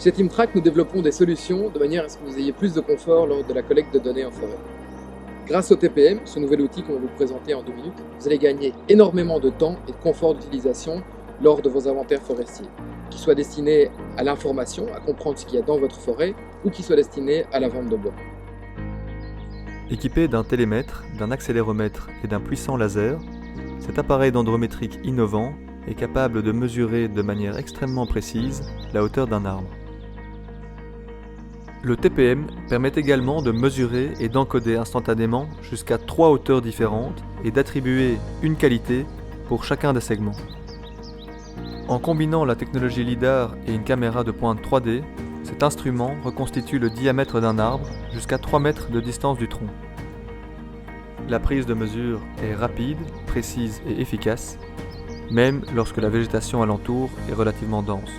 Chez TeamTrack, nous développons des solutions de manière à ce que vous ayez plus de confort lors de la collecte de données en forêt. Grâce au TPM, ce nouvel outil qu'on va vous présenter en 2 minutes, vous allez gagner énormément de temps et de confort d'utilisation lors de vos inventaires forestiers, qu'ils soient destinés à l'information, à comprendre ce qu'il y a dans votre forêt, ou qu'ils soient destinés à la vente de bois. Équipé d'un télémètre, d'un accéléromètre et d'un puissant laser, cet appareil dendrométrique innovant est capable de mesurer de manière extrêmement précise la hauteur d'un arbre. Le TPM permet également de mesurer et d'encoder instantanément jusqu'à 3 hauteurs différentes et d'attribuer une qualité pour chacun des segments. En combinant la technologie LiDAR et une caméra de pointe 3D, cet instrument reconstitue le diamètre d'un arbre jusqu'à 3 mètres de distance du tronc. La prise de mesure est rapide, précise et efficace, même lorsque la végétation alentour est relativement dense.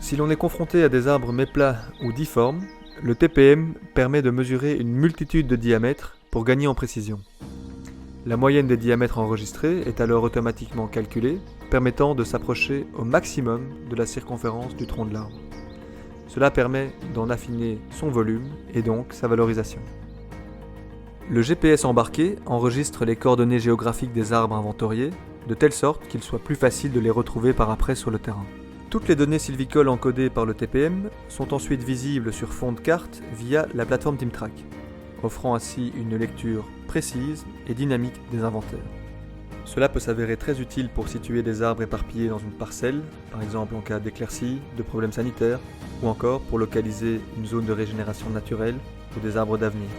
Si l'on est confronté à des arbres méplats ou difformes, le TPM permet de mesurer une multitude de diamètres pour gagner en précision. La moyenne des diamètres enregistrés est alors automatiquement calculée, permettant de s'approcher au maximum de la circonférence du tronc de l'arbre. Cela permet d'en affiner son volume et donc sa valorisation. Le GPS embarqué enregistre les coordonnées géographiques des arbres inventoriés, de telle sorte qu'il soit plus facile de les retrouver par après sur le terrain. Toutes les données sylvicoles encodées par le TPM sont ensuite visibles sur fond de carte via la plateforme TeamTrack, offrant ainsi une lecture précise et dynamique des inventaires. Cela peut s'avérer très utile pour situer des arbres éparpillés dans une parcelle, par exemple en cas d'éclaircie, de problèmes sanitaires, ou encore pour localiser une zone de régénération naturelle ou des arbres d'avenir.